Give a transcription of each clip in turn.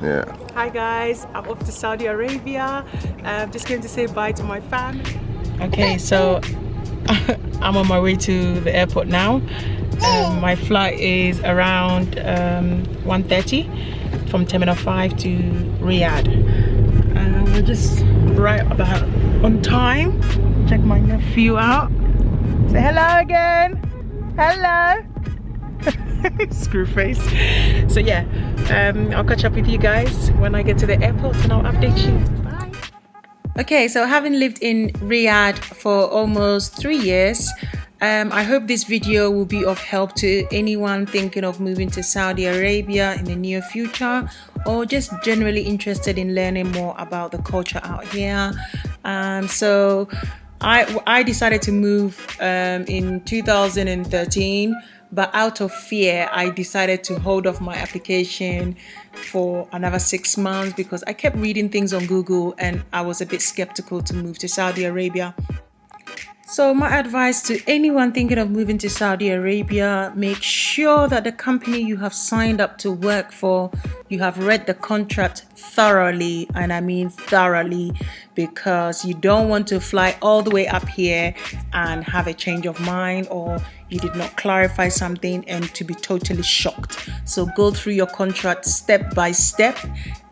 Yeah. Hi guys, I'm off to Saudi Arabia. I'm just going to say bye to my family. Okay, so I'm on my way to the airport now. My flight is around 1:30 from Terminal 5 to Riyadh. We're just right about on time. Check my nephew out. Say hello again. Hello. Screw face. So yeah, I'll catch up with you guys when I get to the airport and I'll update you. Bye. Okay, so having lived in Riyadh for almost 3 years, I hope this video will be of help to anyone thinking of moving to Saudi Arabia in the near future, or just generally interested in learning more about the culture out here. So I decided to move in 2013, but out of fear, I decided to hold off my application for another 6 months because I kept reading things on Google and I was a bit skeptical to move to Saudi Arabia. So my advice to anyone thinking of moving to Saudi Arabia, make sure that the company you have signed up to work for, you have read the contract thoroughly, and I mean thoroughly, because you don't want to fly all the way up here and have a change of mind, or you did not clarify something and to be totally shocked. So go through your contract step by step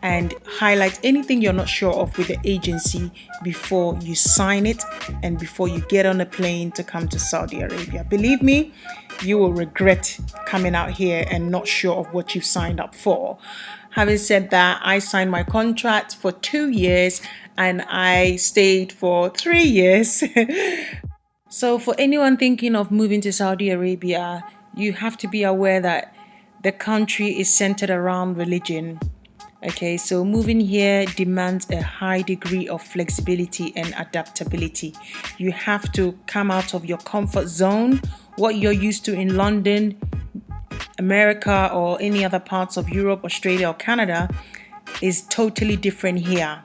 and highlight anything you're not sure of with the agency before you sign it and before you get on a plane to come to Saudi Arabia. Believe me, you will regret coming out here and not sure of what you've signed up for. Having said that, I signed my contract for 2 years and I stayed for 3 years. So for anyone thinking of moving to Saudi Arabia, you have to be aware that the country is centered around religion. Okay, so moving here demands a high degree of flexibility and adaptability. You have to come out of your comfort zone. What you're used to in London, America, or any other parts of Europe, Australia, or Canada is totally different here.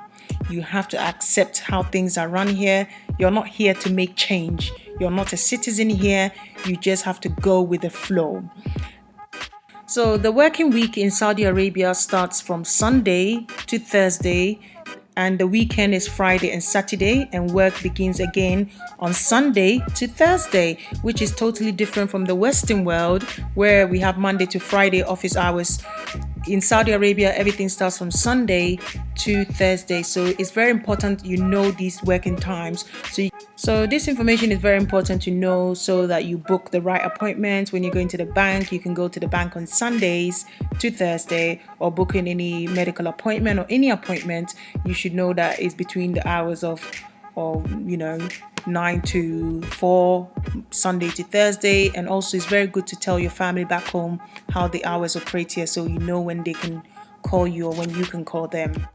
You have to accept how things are run here. You're not here to make change. You're not a citizen here. You just have to go with the flow. So the working week in Saudi Arabia starts from Sunday to Thursday, and the weekend is Friday and Saturday, and work begins again on Sunday to Thursday, which is totally different from the Western world where we have Monday to Friday office hours. In Saudi Arabia, everything starts from Sunday to Thursday. So it's very important you know these working times. So this information is very important to know so that you book the right appointments. When you're going to the bank, you can go to the bank on Sundays to Thursday, or booking any medical appointment or any appointment. You should know that it's between the hours of 9 to 4, Sunday to Thursday. And also it's very good to tell your family back home how the hours operate here, so you know when they can call you or when you can call them.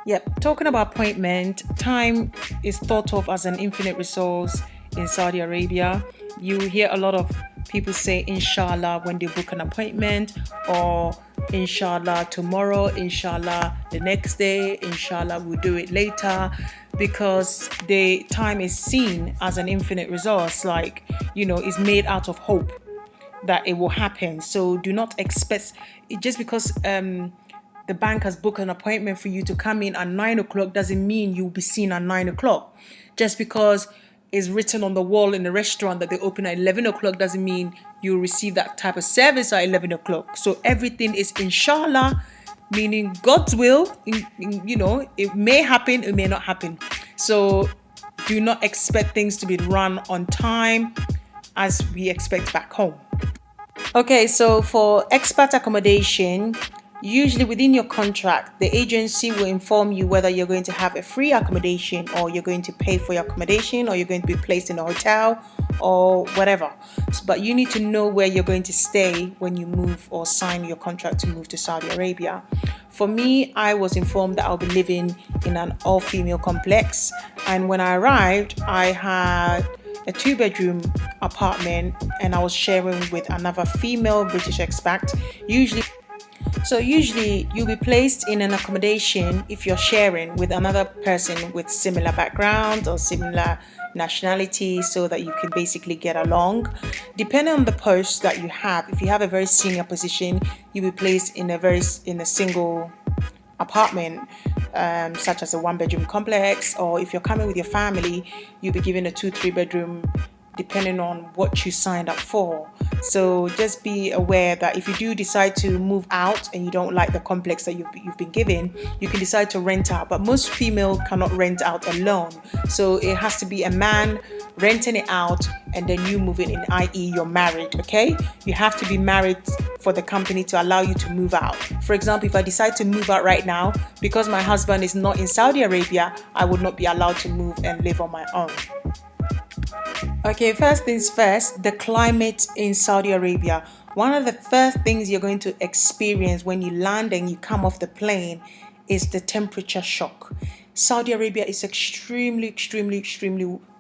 Yep, talking about appointment, time is thought of as an infinite resource in Saudi Arabia. You hear a lot of people say inshallah when they book an appointment, or inshallah tomorrow, inshallah the next day, inshallah we'll do it later, because the time is seen as an infinite resource, like, is made out of hope that it will happen. So do not expect it just because the bank has booked an appointment for you to come in at 9 o'clock doesn't mean you'll be seen at 9 o'clock. Just because it's written on the wall in the restaurant that they open at 11 o'clock doesn't mean you'll receive that type of service at 11 o'clock. So everything is inshallah, meaning God's will. It may happen, it may not happen. So do not expect things to be run on time as we expect back home. Okay, so for expat accommodation, usually within your contract, the agency will inform you whether you're going to have a free accommodation, or you're going to pay for your accommodation, or you're going to be placed in a hotel or whatever. But you need to know where you're going to stay when you move or sign your contract to move to Saudi Arabia. For me, I was informed that I'll be living in an all-female complex. And when I arrived, I had a 2-bedroom apartment and I was sharing with another female British expat. Usually you'll be placed in an accommodation if you're sharing with another person with similar background or similar nationality, so that you can basically get along. Depending on the post that you have, if you have a very senior position, you'll be placed in a single apartment, such as a 1-bedroom complex, or if you're coming with your family, you'll be given a 2-3 bedroom depending on what you signed up for. So just be aware that if you do decide to move out and you don't like the complex that you've been given, you can decide to rent out. But most female cannot rent out alone. So it has to be a man renting it out and then you moving in, i.e. you're married, okay? You have to be married for the company to allow you to move out. For example, if I decide to move out right now, because my husband is not in Saudi Arabia, I would not be allowed to move and live on my own. Okay, first things first, the climate in Saudi Arabia. One of the first things you're going to experience when you land and you come off the plane is the temperature shock. Saudi Arabia is extremely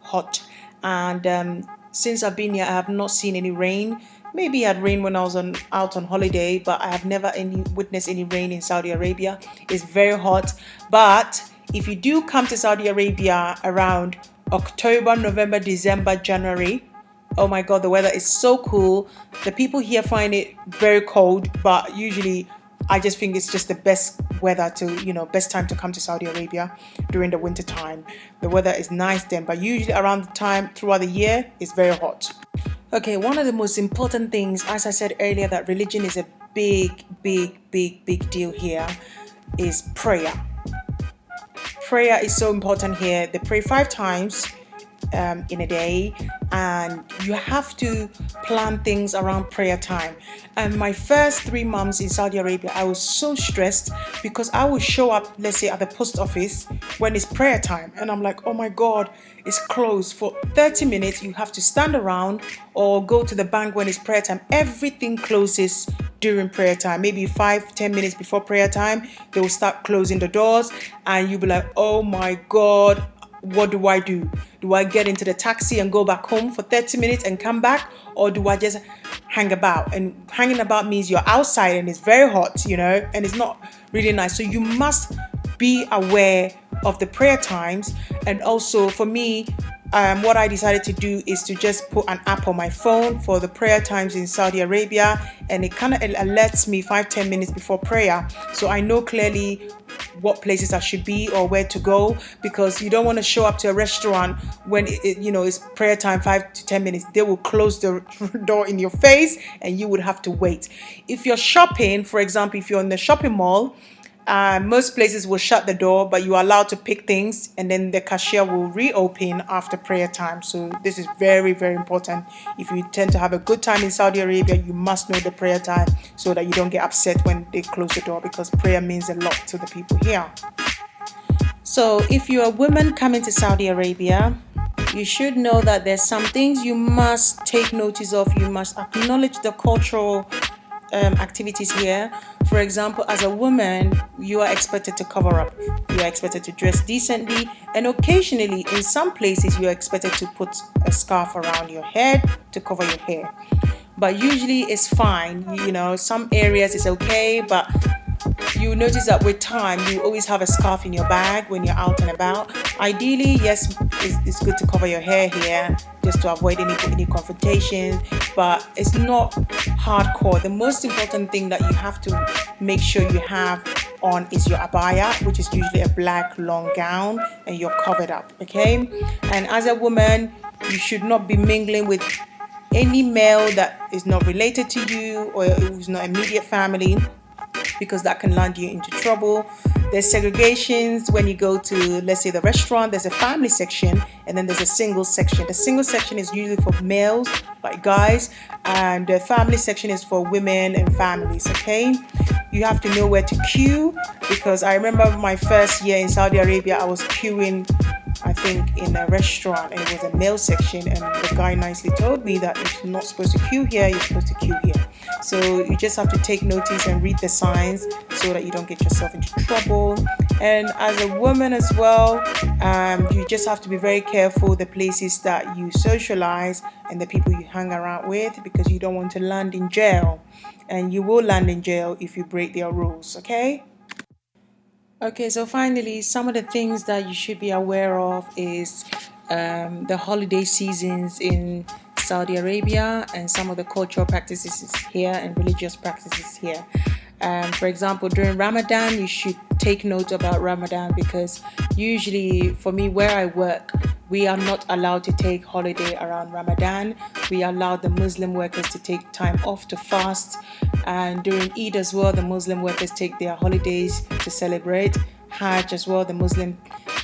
hot, and since I've been here, I have not seen any rain. Maybe I had rain when I was out on holiday, but I have never witnessed any rain in Saudi Arabia. It's very hot, but if you do come to Saudi Arabia around October, November, December, January, oh my God, the weather is so cool. The people here find it very cold, but usually I just think it's just the best weather to, best time to come to Saudi Arabia during the winter time. The weather is nice then, but usually around the time throughout the year, it's very hot. Okay, one of the most important things, as I said earlier, that religion is a big deal here, is prayer. Prayer is so important here. They pray 5 times in a day, and you have to plan things around prayer time. And my first 3 months in Saudi Arabia, I was so stressed because I would show up, let's say, at the post office when it's prayer time, and I'm like, oh my God, it's closed for 30 minutes. You have to stand around or go to the bank when it's prayer time. Everything closes during prayer time. Maybe 5-10 minutes before prayer time, they will start closing the doors, and you'll be like, oh my God, what do I do? Do I get into the taxi and go back home for 30 minutes and come back? Or do I just hang about? And hanging about means you're outside and it's very hot, and it's not really nice. So you must be aware of the prayer times. And also for me, what I decided to do is to just put an app on my phone for the prayer times in Saudi Arabia, and it kind of alerts me 5-10 minutes before prayer, so I know clearly what places I should be or where to go, because you don't want to show up to a restaurant when it's prayer time 5-10 minutes. They will close the door in your face and you would have to wait. If you're shopping, for example, if you're in the shopping mall, most places will shut the door, but you are allowed to pick things, and then the cashier will reopen after prayer time. So this is very important. If you tend to have a good time in Saudi Arabia, you must know the prayer time so that you don't get upset when they close the door, because prayer means a lot to the people here. So if you're a woman coming to Saudi Arabia, you should know that there's some things you must take notice of. You must acknowledge the cultural activities here. For example, as a woman, you are expected to cover up. You are expected to dress decently, and occasionally in some places you are expected to put a scarf around your head to cover your hair. But usually it's fine. Some areas it's okay, but you notice that with time you always have a scarf in your bag when you're out and about. Ideally, yes, it's good to cover your hair here just to avoid any confrontation, but it's not hardcore. The most important thing that you have to make sure you have on is your abaya, which is usually a black long gown, and you're covered up, okay? And as a woman, you should not be mingling with any male that is not related to you or who's not immediate family, because that can land you into trouble. There's segregations when you go to, let's say, the restaurant. There's a family section, and then there's a single section. The single section is usually for males, like guys, and the family section is for women and families, okay? You have to know where to queue, because I remember my first year in Saudi Arabia, I was queuing, I think, in a restaurant, and it was a male section, and the guy nicely told me that you're not supposed to queue here, you're supposed to queue here. So you just have to take notice and read the signs so that you don't get yourself into trouble. And as a woman as well, you just have to be very careful the places that you socialize and the people you hang around with, because you don't want to land in jail, and you will land in jail if you break their rules, okay? Okay, so finally, some of the things that you should be aware of is the holiday seasons in Saudi Arabia and some of the cultural practices here and religious practices here. For example, during Ramadan, you should take note about Ramadan, because usually for me where I work, we are not allowed to take holiday around Ramadan. We allow the Muslim workers to take time off to fast, and during Eid as well, the Muslim workers take their holidays to celebrate. Hajj as well, the Muslim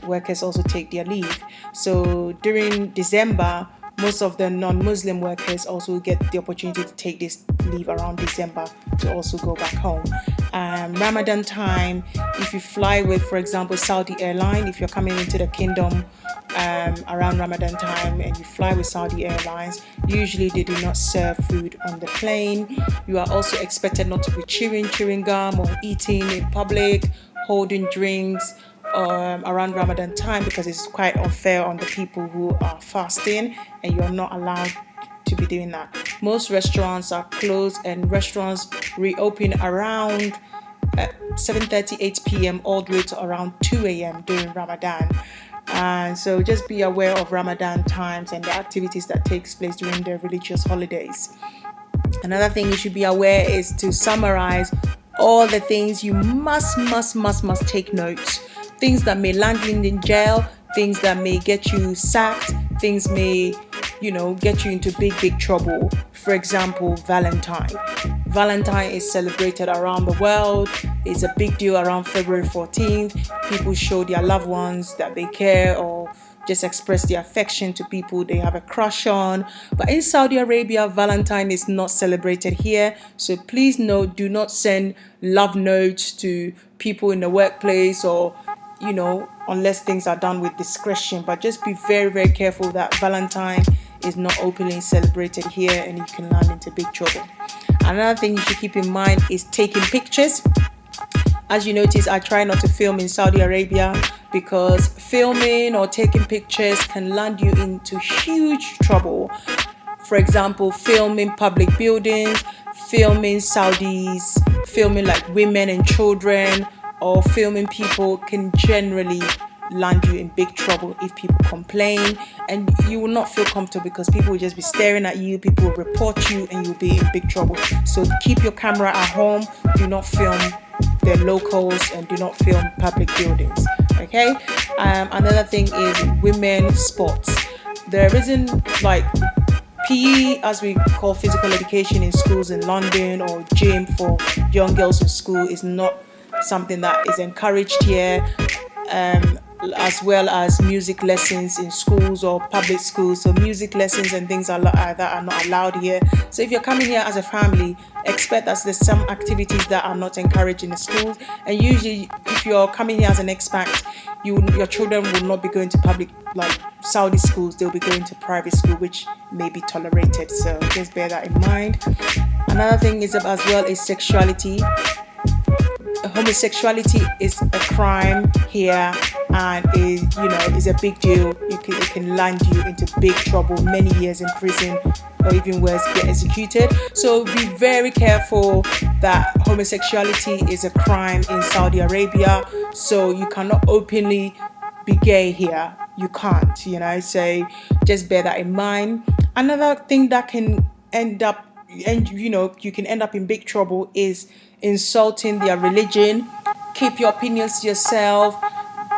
workers also take their leave. So during December, most of the non-Muslim workers also get the opportunity to take this leave around December to also go back home. Ramadan time, if you fly with, for example, Saudi Airline, if you're coming into the kingdom around Ramadan time and you fly with Saudi Airlines, usually they do not serve food on the plane. You are also expected not to be chewing gum or eating in public, holding drinks around Ramadan time, because it's quite unfair on the people who are fasting, and you're not allowed to be doing that. Most restaurants are closed, and restaurants reopen around 7:30, 8 p.m. all the way to around 2 a.m. during Ramadan. And so just be aware of Ramadan times and the activities that takes place during the religious holidays. Another thing you should be aware is to summarize all the things you must take notes. Things that may land you in jail, things that may get you sacked, things may, get you into big trouble. For example, Valentine. Valentine is celebrated around the world. It's a big deal around February 14th. People show their loved ones that they care, or just express their affection to people they have a crush on. But in Saudi Arabia, Valentine is not celebrated here. So please note, do not send love notes to people in the workplace, or unless things are done with discretion. But just be very careful that Valentine is not openly celebrated here, and you can land into big trouble. Another thing you should keep in mind is taking pictures. As you notice, I try not to film in Saudi Arabia, because filming or taking pictures can land you into huge trouble. For example, filming public buildings, filming Saudis, filming like women and children, or filming people can generally land you in big trouble if people complain, and you will not feel comfortable because people will just be staring at you, people will report you, and you'll be in big trouble. So keep your camera at home, do not film the locals, and do not film public buildings. Okay. Another thing is women's sports. There isn't like PE, as we call physical education in schools in London, or gym for young girls in school, is not something that is encouraged here, as well as music lessons in schools or public schools. So music lessons and things that are not allowed here. So if you're coming here as a family, expect that there's some activities that are not encouraged in the schools. And usually if you're coming here as an expat, your children will not be going to public, like Saudi schools. They'll be going to private school, which may be tolerated. So just bear that in mind. Another thing is as well is sexuality. Homosexuality is a crime here, and is a big deal. It can land you into big trouble, many years in prison, or even worse, get executed. So be very careful that homosexuality is a crime in Saudi Arabia. So you cannot openly be gay here. You can't, so just bear that in mind. Another thing that can end up, and you can end up in big trouble, is insulting their religion. Keep your opinions to yourself.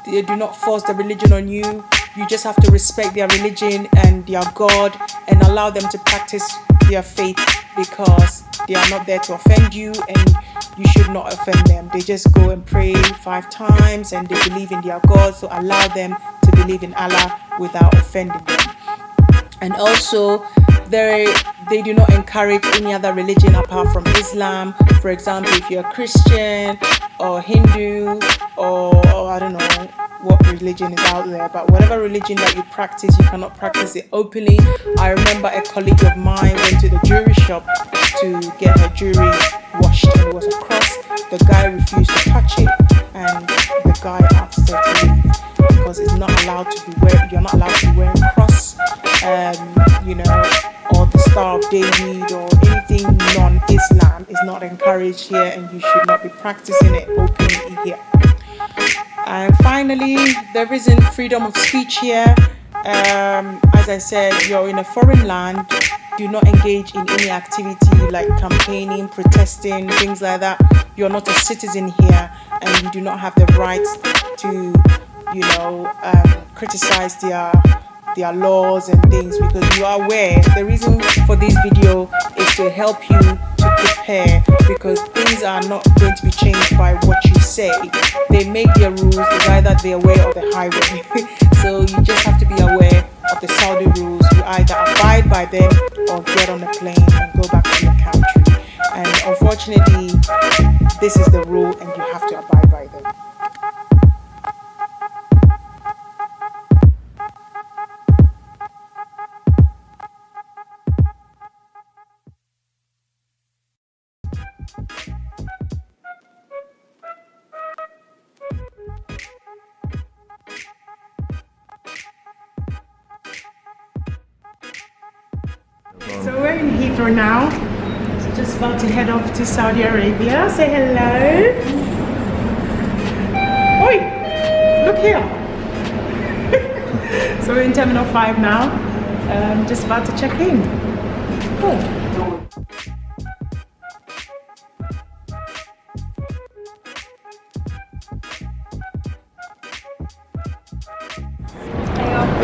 They do not force the religion on you. You just have to respect their religion and their God, and allow them to practice their faith, because they are not there to offend you, and you should not offend them. They just go and pray 5 times, and they believe in their God, so allow them to believe in Allah without offending them. And also, they do not encourage any other religion apart from Islam. For example, if you're a Christian or Hindu, or I don't know what religion is out there, but whatever religion that you practice, you cannot practice it openly. I remember a colleague of mine went to the jewelry shop to get her jewelry washed, and it was a cross. The guy refused to touch it, and the guy asked her to leave, because it's not allowed to be you're not allowed to wear a cross, or the Star of David, or anything non-Islam is not encouraged here, and you should not be practicing it openly here. And finally, there isn't freedom of speech here. As I said, you're in a foreign land. Do not engage in any activity like campaigning, protesting, things like that. You're not a citizen here, and you do not have the right to, you know, criticize their laws and things, because you are aware. The reason for this video is to help you to prepare, because things are not going to be changed by what you say. They make their rules, it's either their way or the highway. So you just have to be aware of the Saudi rules. You either abide by them or get on a plane and go back to your country. And unfortunately, this is the rule and you have to abide by them. So we're in Heathrow now. So just about to head off to Saudi Arabia. Say hello. Oi, look here. So we're in Terminal 5 now. Just about to check in. Cool.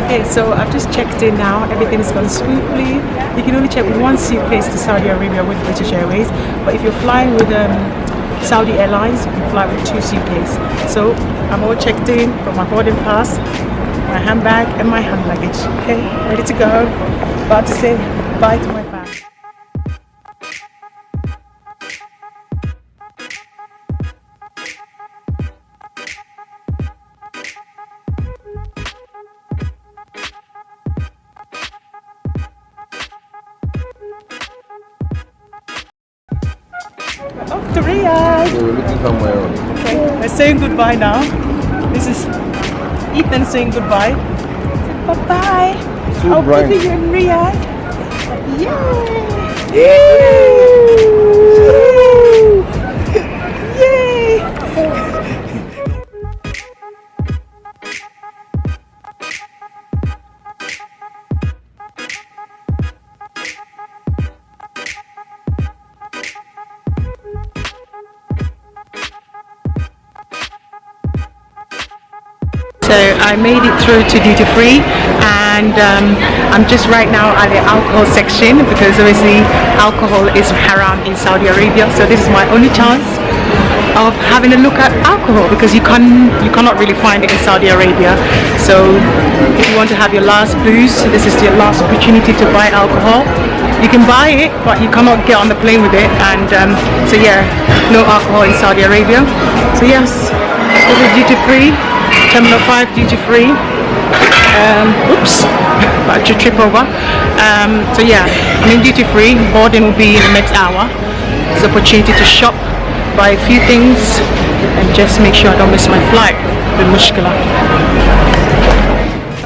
Okay, so I've just checked in now. Everything is gone smoothly. You can only check one suitcase to Saudi Arabia with British Airways, but if you're flying with Saudi Airlines, you can fly with 2 suitcases. So I'm all checked in, got my boarding pass, my handbag, and my hand luggage. Okay, ready to go. About to say bye to my family. Off to Riyadh. So we're looking somewhere else. Okay, we're saying goodbye now. This is Ethan saying goodbye. Bye-bye. So I'll bright. visit you in Riyadh. Yay! Yay! Yay! So I made it through to duty free, and I'm just right now at the alcohol section, because obviously alcohol is haram in Saudi Arabia. So this is my only chance of having a look at alcohol, because you cannot really find it in Saudi Arabia. So if you want to have your last booze, this is your last opportunity to buy alcohol. You can buy it, but you cannot get on the plane with it. And so yeah, no alcohol in Saudi Arabia. So yes, this is duty free. Terminal 5 duty free. Oops, about to trip over. So yeah, I'm in duty free. Boarding will be in the next hour. It's an opportunity to shop, buy a few things, and just make sure I don't miss my flight. The mushkila.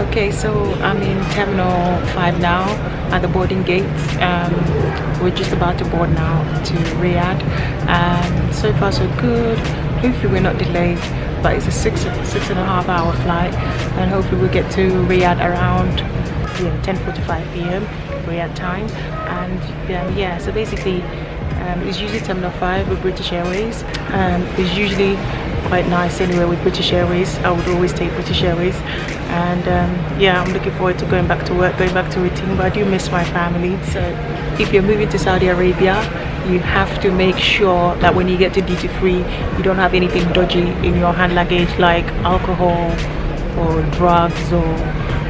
Okay, so I'm in Terminal 5 now at the boarding gate. We're just about to board now to Riyadh. So far so good. Hopefully we're not delayed, but it's a six and a half hour flight, and hopefully we'll get to Riyadh around 10:45 p.m. Riyadh time. And yeah, so basically it's usually Terminal 5 with British Airways. It's usually quite nice anyway with British Airways. I would always take British Airways, and yeah, I'm looking forward to going back to work, going back to routine, but I do miss my family. So if you're moving to Saudi Arabia, you have to make sure that when you get to duty free, you don't have anything dodgy in your hand luggage, like alcohol or drugs or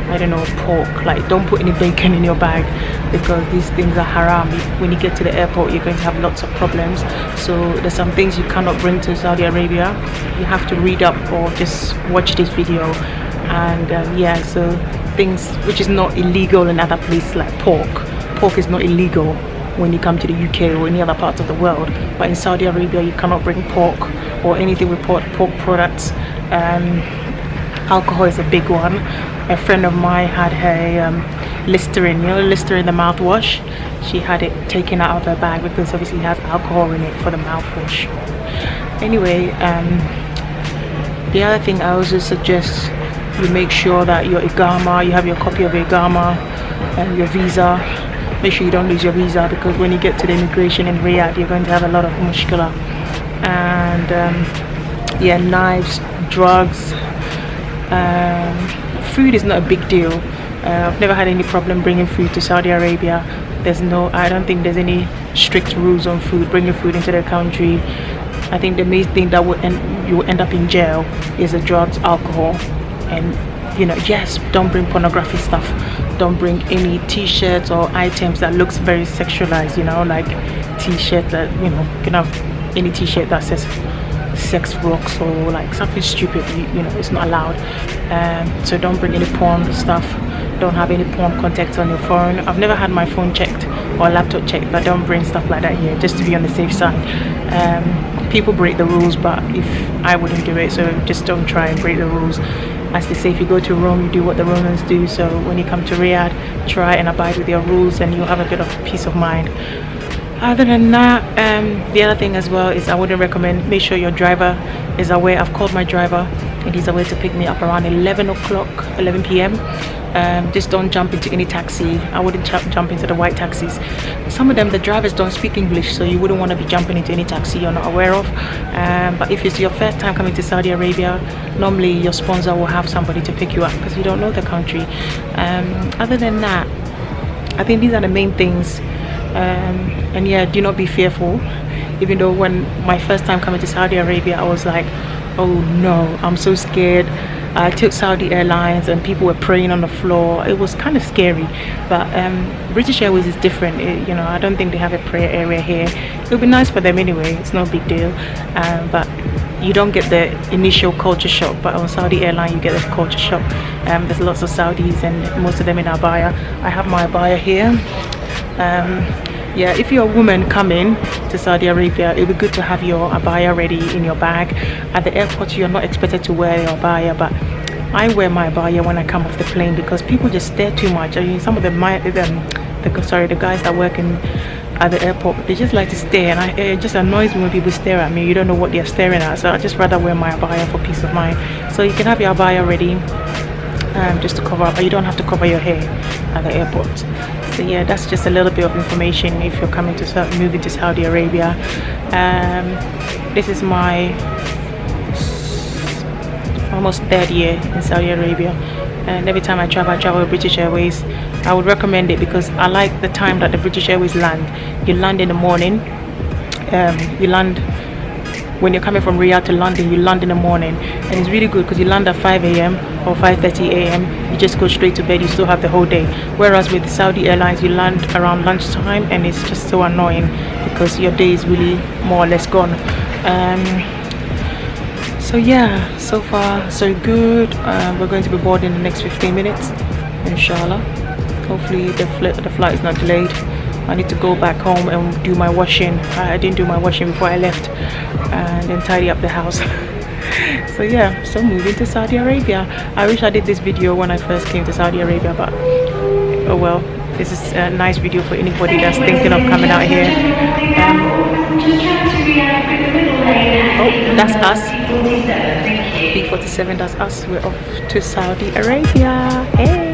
I don't know, pork. Like, don't put any bacon in your bag, because these things are haram. When you get to the airport, you're going to have lots of problems. So there's some things you cannot bring to Saudi Arabia. You have to read up or just watch this video. And yeah, so things which is not illegal in other places, like pork is not illegal when you come to the UK or any other parts of the world, but in Saudi Arabia you cannot bring pork or anything with pork products. Alcohol is a big one. A friend of mine had her Listerine, you know, Listerine, the mouthwash. She had it taken out of her bag because obviously it has alcohol in it for the mouthwash. Anyway, the other thing I also suggest, you make sure that your Igama, you have your copy of Igama and your visa. Make sure you don't lose your visa, because when you get to the immigration in Riyadh, you're going to have a lot of mushkila. And yeah, knives, drugs. Food is not a big deal. I've never had any problem bringing food to Saudi Arabia. I don't think there's any strict rules on food, bringing food into the country. I think the main thing that you will end up in jail is the drugs, alcohol, and yes, don't bring pornography stuff. Don't bring any t-shirts or items that looks very sexualized, like t-shirt that, you can have any t-shirt that says sex rocks or like something stupid. It's not allowed. So don't bring any porn stuff. Don't have any porn contacts on your phone. I've never had my phone checked or laptop checked, but don't bring stuff like that here, just to be on the safe side. People break the rules, but I wouldn't do it, so just don't try and break the rules. As they say, if you go to Rome, you do what the Romans do. So when you come to Riyadh, try and abide with your rules, and you'll have a bit of peace of mind. Other than that, the other thing as well is I wouldn't recommend, make sure your driver is aware. I've called my driver and he's aware to pick me up around 11 p.m. Just don't jump into any taxi. I wouldn't jump into the white taxis. Some of them, the drivers don't speak English, so you wouldn't want to be jumping into any taxi you're not aware of. But if it's your first time coming to Saudi Arabia, normally your sponsor will have somebody to pick you up because you don't know the country. Other than that, I think these are the main things. And yeah, do not be fearful. Even though when my first time coming to Saudi Arabia, I was like, oh no, I'm so scared. I took Saudi Airlines and people were praying on the floor. It was kind of scary, but British Airways is different. I don't think they have a prayer area here. It'll be nice for them anyway, it's no big deal. But you don't get the initial culture shock, but on Saudi Airline you get the culture shock. There's lots of Saudis and most of them in abaya. I have my abaya here. Yeah, if you're a woman coming to Saudi Arabia, it would be good to have your abaya ready in your bag. At the airport, you're not expected to wear your abaya, but I wear my abaya when I come off the plane because people just stare too much. I mean, some of the guys that work at the airport, they just like to stare, and it just annoys me when people stare at me. You don't know what they're staring at, so I just rather wear my abaya for peace of mind. So you can have your abaya ready, just to cover up, but you don't have to cover your hair at the airport. So yeah, that's just a little bit of information if you're moving to Saudi Arabia. This is my almost third year in Saudi Arabia, and every time I travel with British Airways. I would recommend it because I like the time that the British Airways land. You land in the morning. When you're coming from Riyadh to London, you land in the morning, and it's really good because you land at 5 a.m. or 5:30 a.m. You just go straight to bed. You still have the whole day. Whereas with Saudi Airlines, you land around lunchtime, and it's just so annoying because your day is really more or less gone. So yeah, so far so good. We're going to be boarding in the next 15 minutes, inshallah. Hopefully the flight is not delayed. I need to go back home and do my washing. I didn't do my washing before I left, and then tidy up the house. So yeah, so moving to Saudi Arabia. I wish I did this video when I first came to Saudi Arabia, but oh well. This is a nice video for anybody that's thinking of coming out here. Oh, that's us. B47, that's us. We're off to Saudi Arabia. Hey.